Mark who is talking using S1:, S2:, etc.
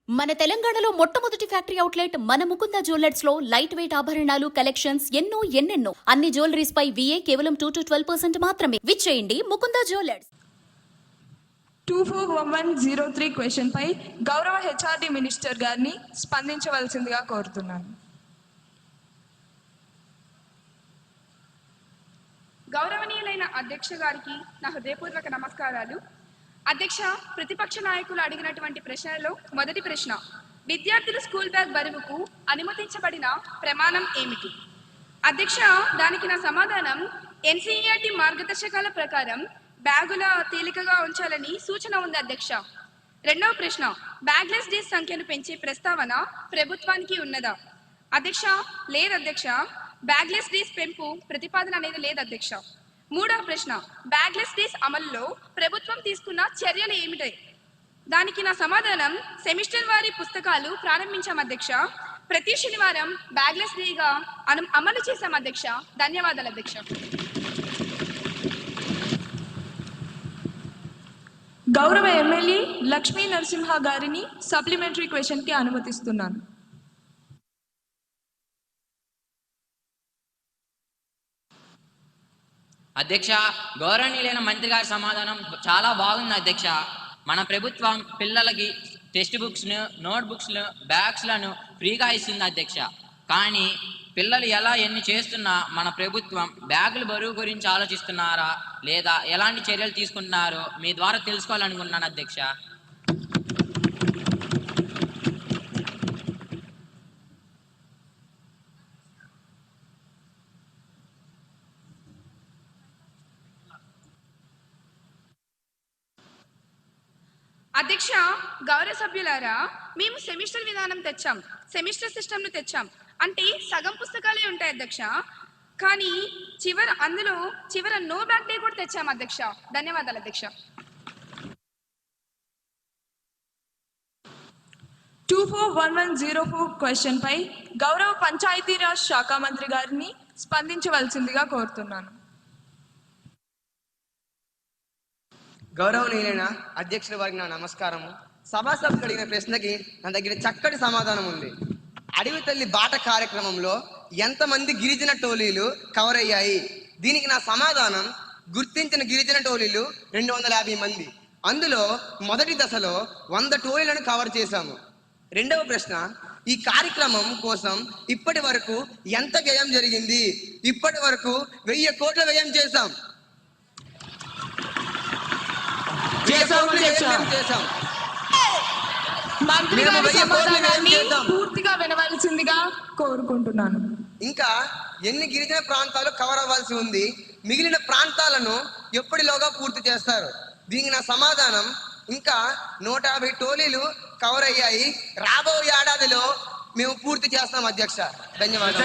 S1: మన తెలంగాణలో మొట్టమొదటి ఫ్యాక్టరీ అవుట్లెట్ మన ముకుంద జ్యువెలర్స్ లో లైట్ వెయిట్ ఆభరణాలు కలెక్షన్స్ ఎన్నెన్నో అన్ని జ్యువెలరీస్ పై VA కేవలం 2 to 12% మాత్రమే. విచ్చేయండి ముకుంద జ్యువెలర్స్.
S2: 241103 క్వశ్చన్ పై గౌరవ HRD మినిస్టర్ గారిని స్పందించవలసిందిగా కోరుతున్నాను.
S3: గౌరవనీయులైన అధ్యక్ష గారికి నా హృదయపూర్వక నమస్కారాలు. అధ్యక్ష, ప్రతిపక్ష నాయకులు అడిగినటువంటి ప్రశ్నలో మొదటి ప్రశ్న, విద్యార్థులు స్కూల్ బ్యాగ్ బరువుకు అనుమతించబడిన ప్రమాణం ఏమిటి? అధ్యక్ష, దానికి నా సమాధానం NCERT మార్గదర్శకాల ప్రకారం బ్యాగుల తేలికగా ఉంచాలని సూచన ఉంది అధ్యక్ష. రెండవ ప్రశ్న, బ్యాగ్లెస్ డేస్ సంఖ్యను పెంచే ప్రస్తావన ప్రభుత్వానికి ఉన్నదా? అధ్యక్ష, లేదు అధ్యక్ష, బ్యాగ్లెస్ డేస్ పెంపు ప్రతిపాదన అనేది లేదు అధ్యక్ష. మూడవ ప్రశ్న, బ్యాగ్లెస్ డేస్ అమలులో ప్రభుత్వం తీసుకున్న చర్యలు ఏమిటాయి? దానికి నా సమాధానం సెమిస్టర్ వారి పుస్తకాలు ప్రారంభించాం అధ్యక్ష. ప్రతి శనివారం బ్యాగ్లెస్ డేగా అమలు చేశాం అధ్యక్ష. ధన్యవాదాలు అధ్యక్ష.
S2: గౌరవ ఎమ్మెల్యే లక్ష్మీ నరసింహ గారిని సప్లిమెంటరీ క్వశ్చన్ కి అనుమతిస్తున్నాను.
S4: అధ్యక్ష, గౌరవనీయులైన మంత్రి గారి సమాధానం చాలా బాగుంది అధ్యక్ష. మన ప్రభుత్వం పిల్లలకి టెక్స్ట్ బుక్స్ను, నోట్ బుక్స్ను, బ్యాగ్స్లను ఫ్రీగా ఇస్తుంది అధ్యక్ష. కానీ పిల్లలు ఎన్ని చేస్తున్నా మన ప్రభుత్వం బ్యాగుల బరువు గురించి ఆలోచిస్తున్నారా లేదా ఎలాంటి చర్యలు తీసుకుంటున్నారో మీ ద్వారా తెలుసుకోవాలనుకుంటున్నాను అధ్యక్ష.
S3: అధ్యక్ష, గౌరవ సభ్యులారా, మేము సెమిస్టర్ విధానం తెచ్చాం, సెమిస్టర్ సిస్టమ్ను తెచ్చాం. అంటే సగం పుస్తకాలే ఉంటాయి అధ్యక్ష. కానీ చివర నో బ్యాగ్ డే కూడా తెచ్చాం అధ్యక్ష. ధన్యవాదాలు అధ్యక్ష.
S2: 241104 క్వశ్చన్ పై గౌరవ పంచాయతీరాజ్ శాఖ మంత్రి గారిని స్పందించవలసిందిగా కోరుతున్నాను.
S5: గౌరవనీయులైన అధ్యక్షుల వారికి నా నమస్కారము. సభాసభకు అడిగిన ప్రశ్నకి నా దగ్గర చక్కటి సమాధానం ఉంది. అడవి తల్లి బాట కార్యక్రమంలో ఎంతమంది గిరిజన టోలీలు కవర్ అయ్యాయి? దీనికి నా సమాధానం, గుర్తించిన గిరిజన టోలీలు 250 మంది. అందులో మొదటి దశలో 100 టోలీలను కవర్ చేశాము. రెండవ ప్రశ్న, ఈ కార్యక్రమం కోసం ఇప్పటి వరకు ఎంత వ్యయం జరిగింది? ఇప్పటి వరకు 1000 కోట్ల వ్యయం చేశాం.
S2: మంత్రి గారి సమాధానాన్ని పూర్తిగా వినవలసిందిగా కోరుకుంటున్నాను.
S5: ఇంకా ఎన్ని గిరిజన ప్రాంతాలు కవర్ అవ్వాల్సి ఉంది? మిగిలిన ప్రాంతాలను ఎప్పటిలోగా పూర్తి చేస్తారు? దీనికి నా సమాధానం, ఇంకా 150 టోలీలు కవర్ అయ్యాయి. రాబోయే ఏడాదిలో మేము పూర్తి చేస్తాం అధ్యక్ష. ధన్యవాదాలు.